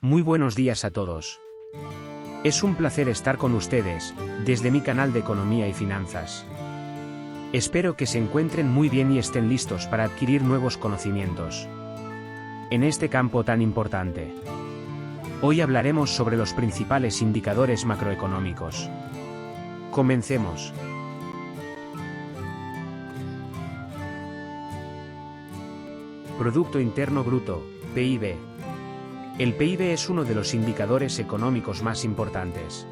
Muy buenos días a todos. Es un placer estar con ustedes, desde mi canal de Economía y Finanzas. Espero que se encuentren muy bien y estén listos para adquirir nuevos conocimientos en este campo tan importante. Hoy hablaremos sobre los principales indicadores macroeconómicos. Comencemos. Producto Interno Bruto, PIB. El PIB es uno de los indicadores económicos más importantes.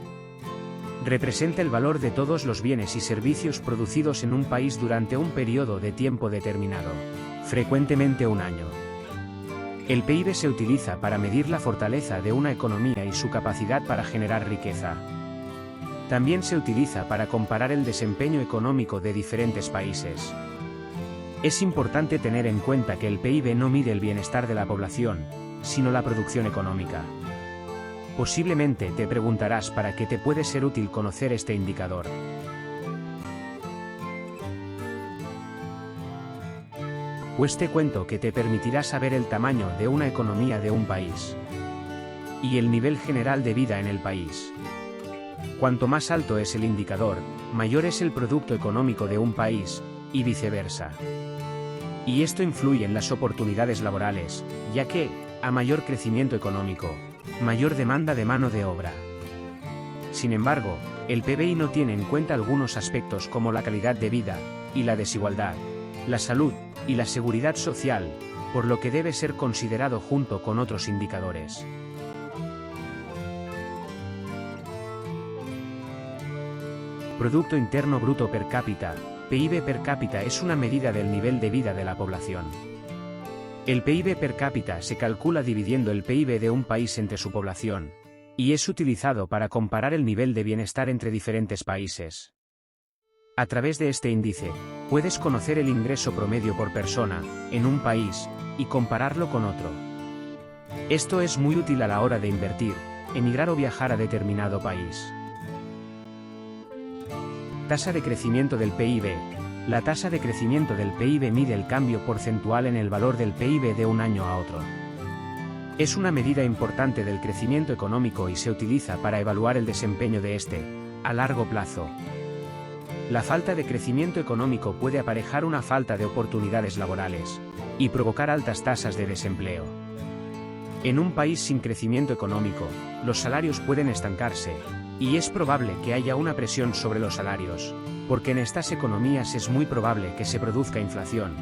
Representa el valor de todos los bienes y servicios producidos en un país durante un periodo de tiempo determinado, frecuentemente un año. El PIB se utiliza para medir la fortaleza de una economía y su capacidad para generar riqueza. También se utiliza para comparar el desempeño económico de diferentes países. Es importante tener en cuenta que el PIB no mide el bienestar de la población, sino la producción económica. Posiblemente te preguntarás para qué te puede ser útil conocer este indicador. Pues te cuento que te permitirá saber el tamaño de una economía de un país y el nivel general de vida en el país. Cuanto más alto es el indicador, mayor es el producto económico de un país, y viceversa. Y esto influye en las oportunidades laborales, ya que, a mayor crecimiento económico, mayor demanda de mano de obra. Sin embargo, el PBI no tiene en cuenta algunos aspectos como la calidad de vida, y la desigualdad, la salud, y la seguridad social, por lo que debe ser considerado junto con otros indicadores. Producto Interno Bruto per cápita, PIB per cápita es una medida del nivel de vida de la población. El PIB per cápita se calcula dividiendo el PIB de un país entre su población, y es utilizado para comparar el nivel de bienestar entre diferentes países. A través de este índice, puedes conocer el ingreso promedio por persona, en un país, y compararlo con otro. Esto es muy útil a la hora de invertir, emigrar o viajar a determinado país. Tasa de crecimiento del PIB. La tasa de crecimiento del PIB mide el cambio porcentual en el valor del PIB de un año a otro. Es una medida importante del crecimiento económico y se utiliza para evaluar el desempeño de este, a largo plazo. La falta de crecimiento económico puede aparejar una falta de oportunidades laborales y provocar altas tasas de desempleo. En un país sin crecimiento económico, los salarios pueden estancarse, y es probable que haya una presión sobre los salarios, porque en estas economías es muy probable que se produzca inflación,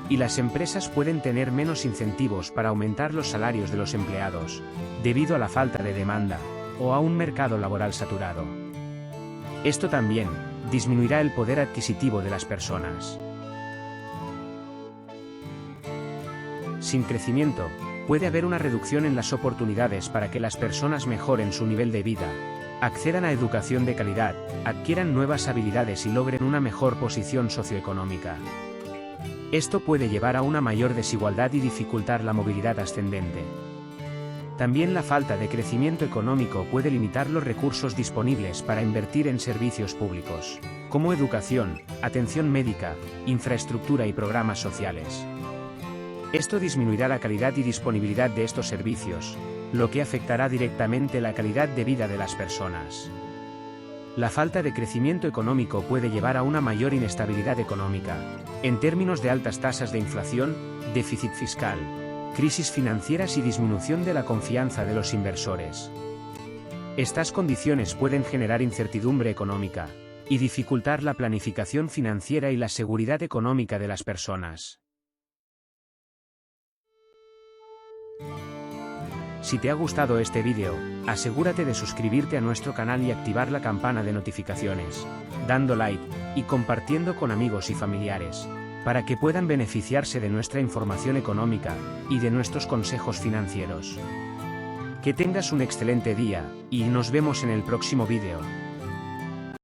y las empresas pueden tener menos incentivos para aumentar los salarios de los empleados, debido a la falta de demanda, o a un mercado laboral saturado. Esto también disminuirá el poder adquisitivo de las personas. Sin crecimiento, puede haber una reducción en las oportunidades para que las personas mejoren su nivel de vida, accedan a educación de calidad, adquieran nuevas habilidades y logren una mejor posición socioeconómica. Esto puede llevar a una mayor desigualdad y dificultar la movilidad ascendente. También la falta de crecimiento económico puede limitar los recursos disponibles para invertir en servicios públicos, como educación, atención médica, infraestructura y programas sociales. Esto disminuirá la calidad y disponibilidad de estos servicios, lo que afectará directamente la calidad de vida de las personas. La falta de crecimiento económico puede llevar a una mayor inestabilidad económica, en términos de altas tasas de inflación, déficit fiscal, crisis financieras y disminución de la confianza de los inversores. Estas condiciones pueden generar incertidumbre económica y dificultar la planificación financiera y la seguridad económica de las personas. Si te ha gustado este vídeo, asegúrate de suscribirte a nuestro canal y activar la campana de notificaciones, dando like y compartiendo con amigos y familiares, para que puedan beneficiarse de nuestra información económica y de nuestros consejos financieros. Que tengas un excelente día, y nos vemos en el próximo vídeo.